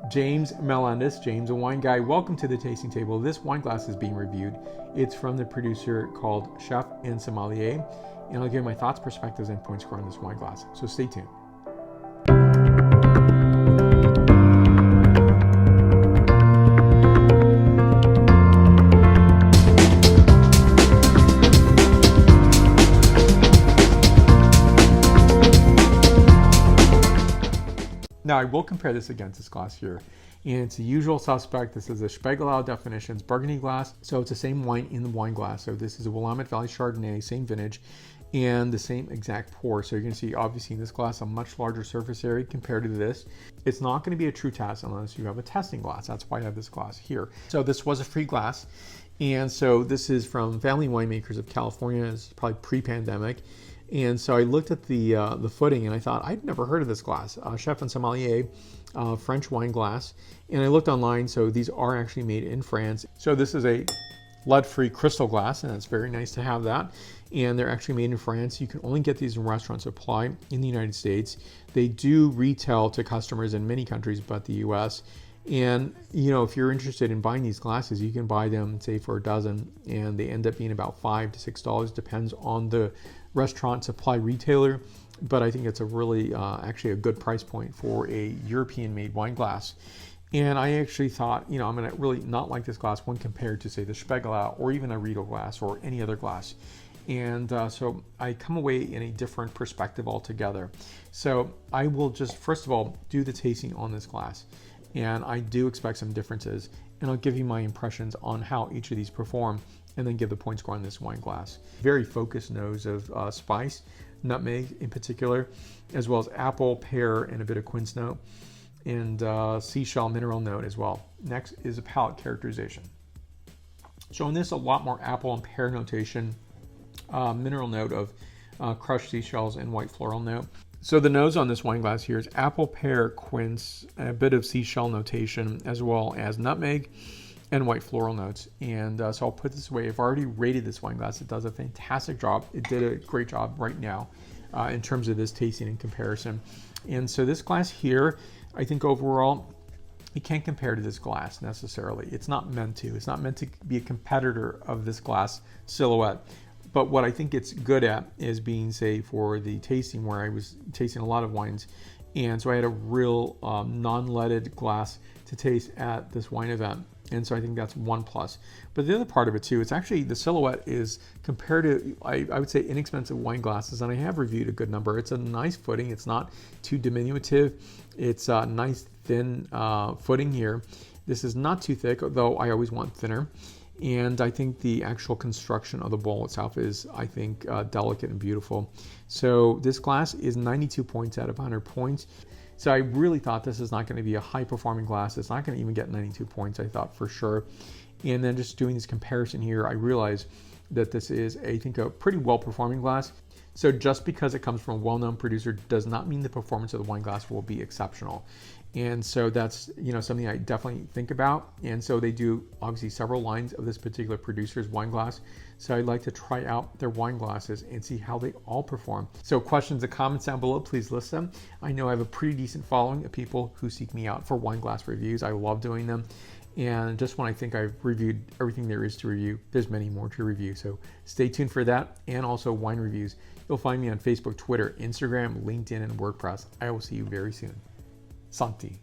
James Melendez, James, a wine guy. Welcome to the tasting table. This wine glass is being reviewed. It's from the producer called Chef and Sommelier, and I'll give you my thoughts, perspectives, and point score on this wine glass. So stay tuned. Now I will compare this against this glass here, and it's the usual suspect. This is a Spiegelau Definitions Burgundy glass, so it's the same wine in the wine glass. So this is a Willamette Valley Chardonnay, same vintage, and the same exact pour. So you're going to see, obviously, in this glass a much larger surface area compared to this. It's not going to be a true test unless you have a testing glass. That's why I have this glass here. So this was a free glass, and so this is from Family Winemakers of California. It's probably pre-pandemic. And so I looked at the footing and I thought, I'd never heard of this glass. Chef and Sommelier, French wine glass. And I looked online, so these are actually made in France. So this is a lead-free crystal glass, and it's very nice to have that. And they're actually made in France. You can only get these in restaurant supply in the United States. They do retail to customers in many countries but the US. And you know, if you're interested in buying these glasses, you can buy them, say, for a dozen, and they end up being about $5 to $6. Depends on the restaurant supply retailer, but I think it's a really actually a good price point for a European-made wine glass. And I actually thought, you know, I'm going to really not like this glass when compared to, say, the Spiegelau or even a Riedel glass or any other glass. And so I come away in a different perspective altogether. So I will just, first of all, do the tasting on this glass. And I do expect some differences, and I'll give you my impressions on how each of these perform, and then give the point score on this wine glass. Very focused nose of spice, nutmeg in particular, as well as apple, pear, and a bit of quince note, and seashell mineral note as well. Next is a palate characterization. So in this, a lot more apple and pear notation, mineral note of crushed seashells and white floral note. So the nose on this wine glass here is apple, pear, quince, a bit of seashell notation, as well as nutmeg and white floral notes. And so I'll put this away. I've already rated this wine glass. It does a fantastic job. It did a great job right now in terms of this tasting and comparison. And so this glass here, I think overall, it can't compare to this glass necessarily. It's not meant to. It's not meant to be a competitor of this glass silhouette. But what I think it's good at is being, say, for the tasting, where I was tasting a lot of wines. And so I had a real non-leaded glass to taste at this wine event. And so I think that's one plus. But the other part of it too, it's actually, the silhouette is compared to, I would say, inexpensive wine glasses, and I have reviewed a good number. It's a nice footing. It's not too diminutive. It's a nice thin footing here. This is not too thick, though I always want thinner. And I think the actual construction of the bowl itself is, I think, delicate and beautiful. So this glass is 92 points out of 100 points. So I really thought this is not going to be a high-performing glass. It's not going to even get 92 points, I thought, for sure. And then just doing this comparison here, I realized that this is, I think, a pretty well-performing glass. So just because it comes from a well-known producer does not mean the performance of the wine glass will be exceptional. And so that's, you know, something I definitely think about. And so they do obviously several lines of this particular producer's wine glass. So I'd like to try out their wine glasses and see how they all perform. So questions and comments down below, please list them. I know I have a pretty decent following of people who seek me out for wine glass reviews. I love doing them. And just when I think I've reviewed everything there is to review, there's many more to review. So stay tuned for that, and also wine reviews. You'll find me on Facebook, Twitter, Instagram, LinkedIn, and WordPress. I will see you very soon. Santé.